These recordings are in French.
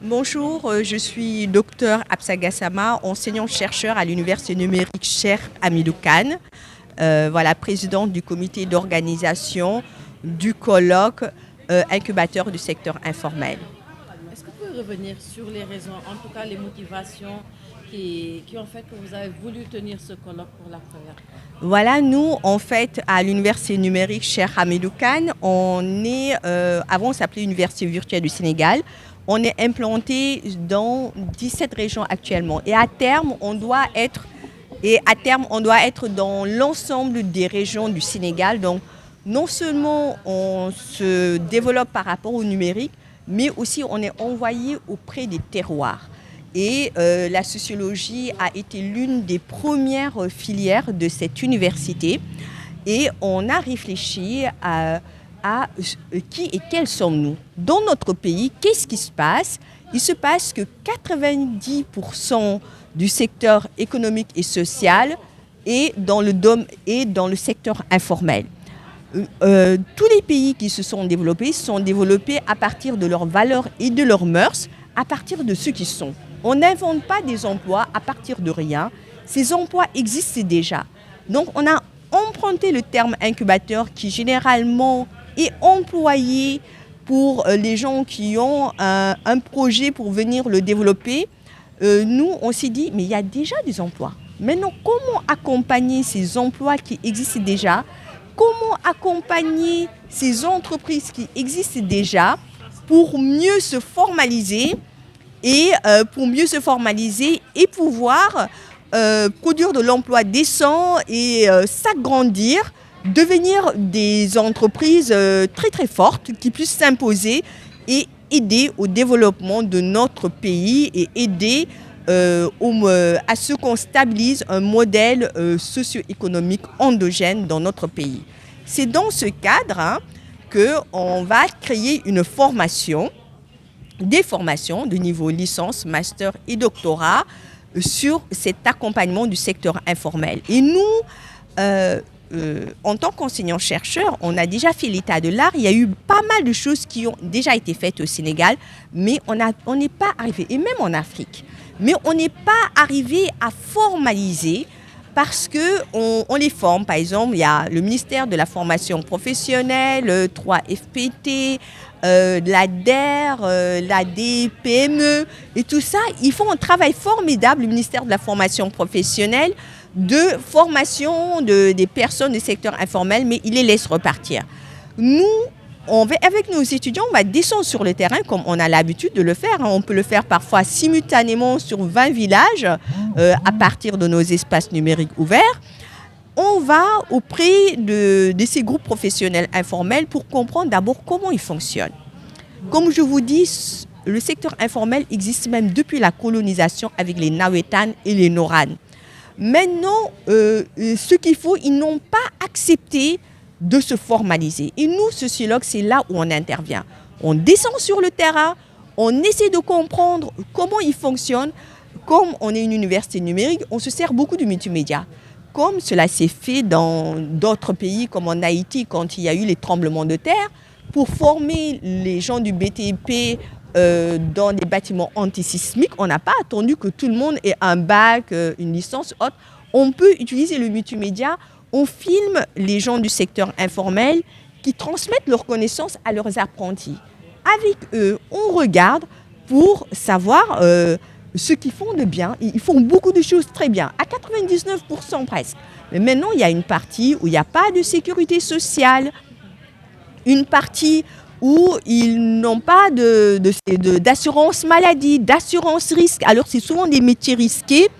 Bonjour, je suis docteur Absa Gassama, enseignant-chercheur à l'Université numérique Cheikh Hamidou Kane, présidente du comité d'organisation du colloque incubateur du secteur informel. Est-ce que vous pouvez revenir sur les raisons, en tout cas les motivations qui ont fait que vous avez voulu tenir ce colloque pour la première fois? Voilà, nous, en fait, à l'Université numérique Cheikh Hamidou Kane, avant on s'appelait Université virtuelle du Sénégal, on est implanté dans 17 régions actuellement. Et à terme, on doit être dans l'ensemble des régions du Sénégal. Donc, non seulement on se développe par rapport au numérique, mais aussi on est envoyé auprès des terroirs. Et la sociologie a été l'une des premières filières de cette université. Et on a réfléchi à qui et quels sommes-nous. Dans notre pays, qu'est-ce qui se passe? Il se passe que 90% du secteur économique et social est dans le secteur informel. Tous les pays qui se sont développés à partir de leurs valeurs et de leurs mœurs, à partir de ce qu'ils sont. On n'invente pas des emplois à partir de rien. Ces emplois existent déjà. Donc on a emprunté le terme incubateur qui généralement est employé pour les gens qui ont un projet pour venir le développer. Nous, on s'est dit, mais il y a déjà des emplois. Maintenant, comment accompagner ces emplois qui existent déjà? Comment accompagner ces entreprises qui existent déjà pour mieux se formaliser et pouvoir produire de l'emploi décent et s'agrandir, devenir des entreprises très très fortes qui puissent s'imposer et aider au développement de notre pays et aider à ce qu'on stabilise un modèle socio-économique endogène dans notre pays. C'est dans ce cadre qu'on va créer des formations de niveau licence, master et doctorat sur cet accompagnement du secteur informel. Et nous, en tant qu'enseignants-chercheurs, on a déjà fait l'état de l'art. Il y a eu pas mal de choses qui ont déjà été faites au Sénégal, mais on n'est pas arrivé, et même en Afrique, mais on n'est pas arrivé à formaliser parce qu'on les forme. Par exemple, il y a le ministère de la formation professionnelle, 3FPT, la DER, la DPME et tout ça. Ils font un travail formidable, le ministère de la formation professionnelle, de formation des personnes du secteur informel, mais ils les laissent repartir. Nous, avec nos étudiants, on va descendre sur le terrain comme on a l'habitude de le faire. On peut le faire parfois simultanément sur 20 villages à partir de nos espaces numériques ouverts. On va auprès de ces groupes professionnels informels pour comprendre d'abord comment ils fonctionnent. Comme je vous dis, le secteur informel existe même depuis la colonisation avec les Nawetan et les Noran. Maintenant, ce qu'il faut, ils n'ont pas accepté de se formaliser. Et nous, sociologues, c'est là où on intervient. On descend sur le terrain, on essaie de comprendre comment ils fonctionnent. Comme on est une université numérique, on se sert beaucoup du multimédia. Comme cela s'est fait dans d'autres pays, comme en Haïti, quand il y a eu les tremblements de terre, pour former les gens du BTP dans des bâtiments antisismiques, on n'a pas attendu que tout le monde ait un bac, une licence haute. On peut utiliser le multimédia. On filme les gens du secteur informel qui transmettent leurs connaissances à leurs apprentis. Avec eux, on regarde pour savoir ce qu'ils font de bien. Ils font beaucoup de choses très bien, à 99% presque. Mais maintenant, il y a une partie où il n'y a pas de sécurité sociale, une partie où ils n'ont pas d'assurance maladie, d'assurance risque. Alors, c'est souvent des métiers risqués.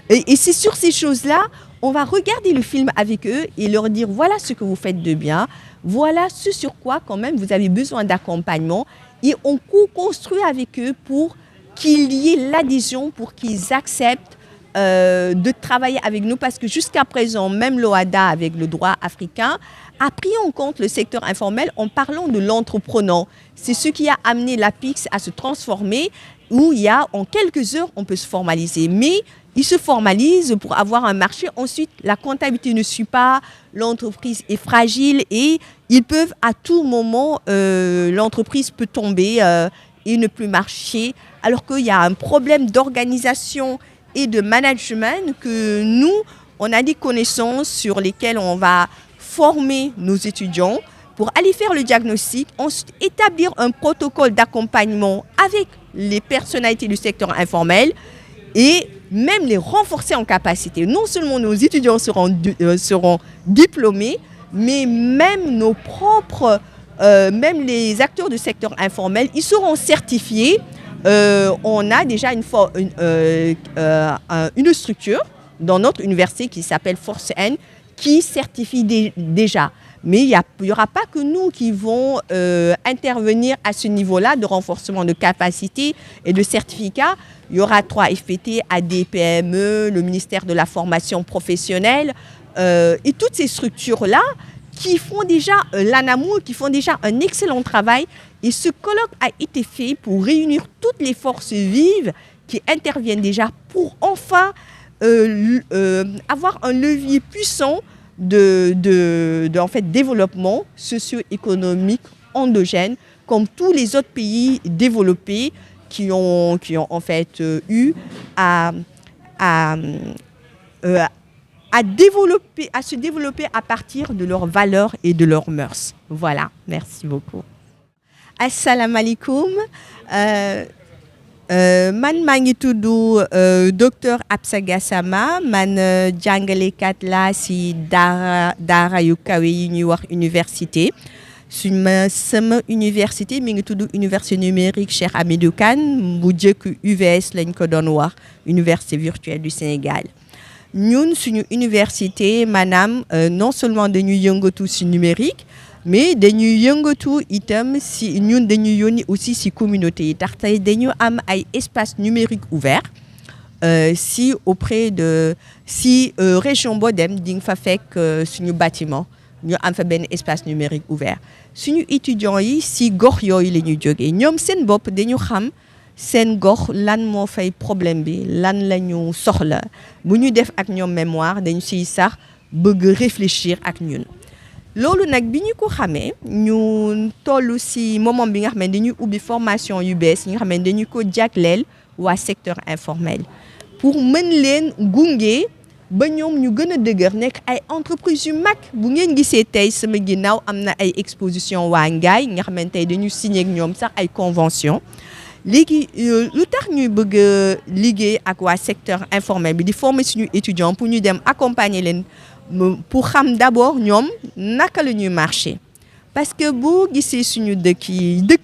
Et c'est sur ces choses-là, on va regarder le film avec eux et leur dire voilà ce que vous faites de bien, voilà ce sur quoi quand même vous avez besoin d'accompagnement. Et on co-construit avec eux pour qu'il y ait l'adhésion, pour qu'ils acceptent de travailler avec nous. Parce que jusqu'à présent, même l'OHADA avec le droit africain a pris en compte le secteur informel en parlant de l'entrepreneur. C'est ce qui a amené l'APIX à se transformer, où il y a en quelques heures, on peut se formaliser. Mais ils se formalisent pour avoir un marché. Ensuite, la comptabilité ne suit pas, l'entreprise est fragile et ils peuvent à tout moment, l'entreprise peut tomber et ne plus marcher alors qu'il y a un problème d'organisation et de management que nous, on a des connaissances sur lesquelles on va former nos étudiants pour aller faire le diagnostic, ensuite établir un protocole d'accompagnement avec les personnalités du secteur informel et même les renforcer en capacité. Non seulement nos étudiants seront diplômés, mais même nos propres, même les acteurs du secteur informel, ils seront certifiés. On a déjà une structure dans notre université qui s'appelle Force N qui certifie déjà. Mais il n'y aura pas que nous qui vont intervenir à ce niveau-là de renforcement de capacité et de certificats. Il y aura 3FPT, ADPME, le ministère de la formation professionnelle et toutes ces structures-là qui font déjà l'ANAMO, qui font déjà un excellent travail. Et ce colloque a été fait pour réunir toutes les forces vives qui interviennent déjà pour enfin avoir un levier puissant de en fait, développement socio-économique endogène, comme tous les autres pays développés qui ont en fait eu à se développer à partir de leurs valeurs et de leurs mœurs. Voilà, merci beaucoup. Assalamu alaikum. Man maa ngi tudd docteur Absa Gassama man jàngalekat laa ci daara yu kawe yi ñuy wax université sama université mi ngi tudd université numérique Cheikh Hamidou Kane bu jëkk UVS lañ ko doon wax université virtuelle du Sénégal. Ñun suñu université maanaam non seulement dañuy yëngatu ci numérique mais dañuy yëngatu itam si ñun dañuy yónni aussi si communauté yi tax tey dañu am ay espace numérique ouvert si auprès de région boo dem di nga fa fekk suñu bâtiment ñu am fa benn espace numérique ouvert suñu étudiants yi si gox yooyu la ñuy jógee ñoom seen bopp dañu xam seen gox lan moo fay problème bi lan la ñu soxla bu ñu def ak ñoom mémoire dañu siy sax bëgg réfléchir ak ñun. loolu nag bi ñu ko xamee ñu toll ci moment bi nga xam ne dañuy ubbi formation yu bees yi nga xam ne dañu ko jagleel waa secteur informel pour mën leen gunge ba ñoom ñu gën a dëgër nekk ay entreprises yu mag bu ngeen gisee tey sama ginnaaw am na ay exposition waa Ngaye nga xam ne tey dañu signé ak ñoom sax ay convention léegi lu tax ñuy bëgg a liggéey ak waa secteur informel bi di former suñu étudiants pour ñu dem accompagner leen pour xam d'abord ñoom naka la ñuy marché parce que bu gisee suñu dëkk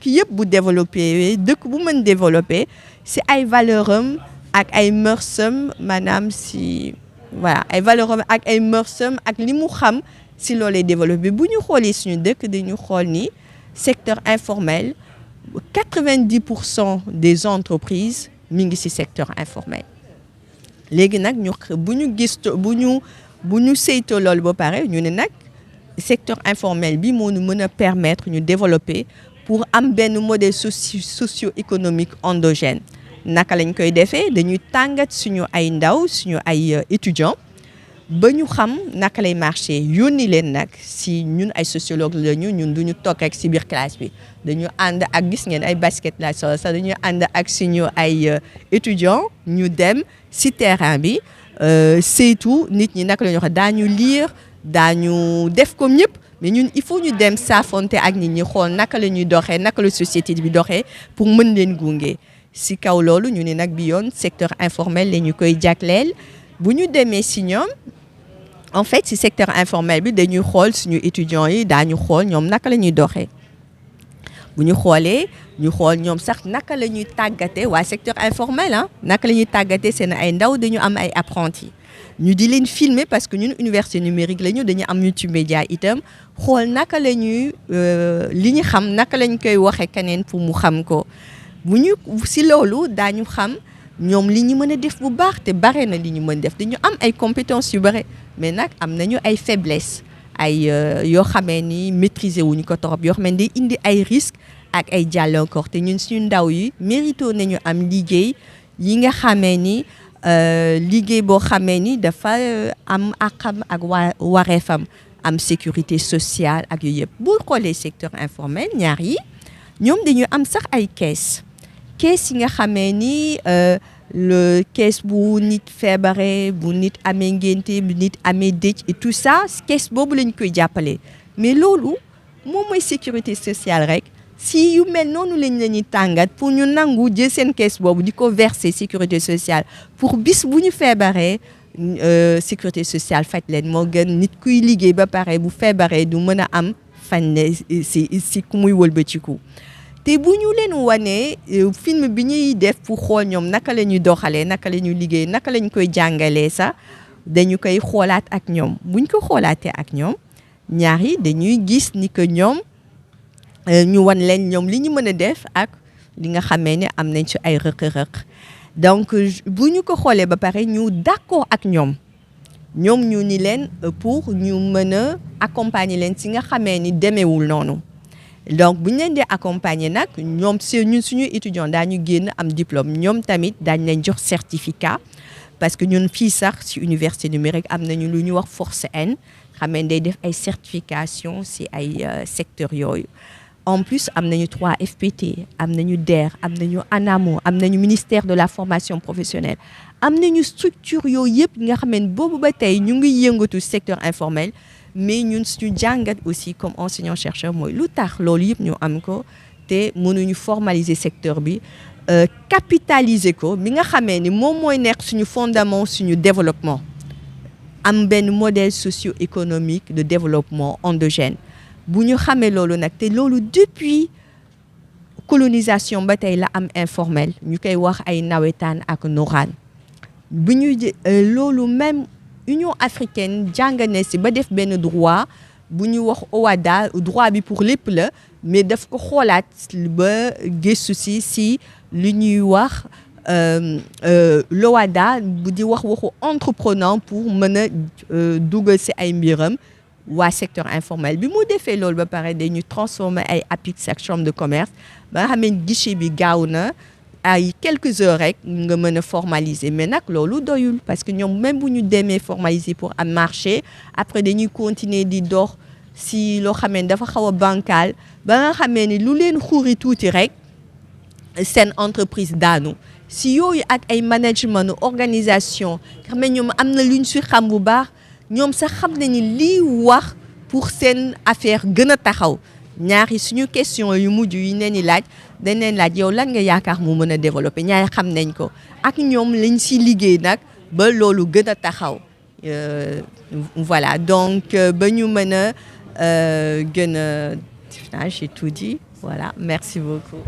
yëpp bu développé dëkk bu mën développé si ay valeur am ak ay mërsam maanaam si voilà ay valeur am ak ay mërsam ak li mu xam si loolee développé bu ñu xoolee suñu dëkk dañu xool ni secteur informel 90% des entreprises mi ngi ci secteur informel léegi nag bu ñu saytoo loolu ba pare ñu ne nag secteur informel bi moo ñu mën a permettre ñu développer pour am benn modèle socio-économique endogène naka lañ koy defee dañuy tàngat suñu ay ndaw suñu ay étudiants ba ñu xam naka lay marché yónni leen nag si ñun ay sociologue lañu ñun duñu toog rek si biir classe bi dañu ànd ak gis ngeen ay basket la solo sax dañu ànd ak suñu ay étudiants ñu dem si terrain bi saytu nit ñi naka la ñuy wax daañu lire daañu def comme ñëpp mais ñun il faut ñu dem saafonte ak nit ñi xool naka la ñuy doxee naka la société bi doxee pour mën leen gunge si kaw loolu ñu ne nag bi yoon secteur informel la ñu koy jagleel bu ñu demee si ñoom en fait si secteur informel bi dañuy xool suñu étudiants yi daañu xool ñoom naka la ñuy doxee bu ñu xoolee ñu xool ñoom sax naka la ñuy tàggate waa secteur informel naka la ñuy tàggate seen ay ndaw dañu am ay apprentis ñu di leen filmer parce que ñun université numérique la ñu dañu am multimédia itam xool naka la ñuy li ñu xam naka lañ koy waxee keneen pour mu xam ko bu ñu si loolu daañu xam ñoom li ñu mën a def bu baax te bare na li ñu mën def dañu am ay compétences yu bare mais nag am nañu ay faiblesses ay yoo xamee ni maîtriser wuñu ko torop yoo xam ne day indi ay risques ak ay jàllankoor te ñun suñu ndaw yi mérito nañu am liggéey yi nga xamee ni liggéey boo xamee ni dafa am àqam ak wareefam am sécurité sociale ak yooyu yëpp bu xoolee secteur informel ñaar yi ñoom dañu am sax ay kees yi nga xamee ni le kees bu nit feebare bu nit amee ngénte bu nit amee dëj et tout ça kees boobu lañ koy jàppale mais loolu moom mooy sécurité sociale rek si yu mel noonu lañ la ñuy tàngat pour ñu nangu jël seen kees boobu di ko verser sécurité sociale pour bis bu ñu feebaree sécurité sociale faj leen moo gën nit kuy liggéey ba pare bu feebaree du mën a am fan si ku muy wëlbatiku te bu ñu leen wanee film bi ñuy def pour xool ñoom naka la ñuy doxalee naka la ñuy liggéey naka lañ koy jàngalee sax dañu koy xoolaat ak ñoom buñ ko xoolaatee ak ñoom ñaar yi dañuy gis ni que ñoom ñu wan leen ñoom li ñu mën a def ak li nga xamee ne am nañ ci ay rëq-rëq donc bu ñu ko xoolee ba pare ñu d'accord ak ñoom ñu ni leen pour ñu mën a accompagner leen si nga xamee ni demeewul noonu donc bu ñu leen di accompagner nag ñoom si ñun suñu étudiant daañu génn am diplôme ñoom tamit daañu leen jox certificat parce que ñun fii sax si université numérique am nañu lu ñu wax force N xam ne day def ay certification si ay secteurs yooyu en plus am nañu 3FPT am nañu DER am nañu ANAMO am nañu ministère de la formation professionnelle am nañu structure yooyu yëpp nga xam ne boobu ba tey ñu ngi yëngatu secteur informel mais ñun suñu jàngat aussi comme enseignant chercheur mooy lu tax loolu yëpp ñu am ko te mënuñu formaliser secteur bi capitaliser ko bi nga xamee ni moom mooy nekk suñu fondement suñu développement am benn modèle socio-économique de développement endogène bu ñu xamee loolu nag te loolu depuis colonisation ba tey la am informel ñu koy wax ay nawetaan ak noraan bu ñu loolu même Union africaine jàng na si ba def benn droit bu ñu wax OHADA droit bi pour lépp la mais daf ko xoolaat ba gëstu si li ñuy wax l'OHADA bu di wax waxu entrepreneur pour mën a dugal si ay mbiram waa secteur informel bi mu defee loolu ba pare dañu transformer ay APIX ak chambre de commerce ba nga xam ne guichet bi gaaw na ay quelques heures rek nga mën a formaliser mais nag loolu doyul parce que ñoom même bu ñu demee formaliser pour am marché après dañuy continuer di dox si loo xamee ne dafa xaw a bancal ba nga xamee ni lu leen xuuri tuuti rek seen entreprise daanu si yooyu ak ay management organisation xam ne ñoom am na lu ñu si xam bu baax ñoom sax xam nañu lii wax pour seen affaire gën a taxaw ñaari suñu question yu mujj yi nee ni laaj dañ leen laaj yow lan nga yaakaar mu mën a développer ñaari xam nañ ko ak ñoom lañ si liggéey nag ba loolu gën a taxaw voilà donc ba ñu mën a gën a j'ai tout dit voilà merci beaucoup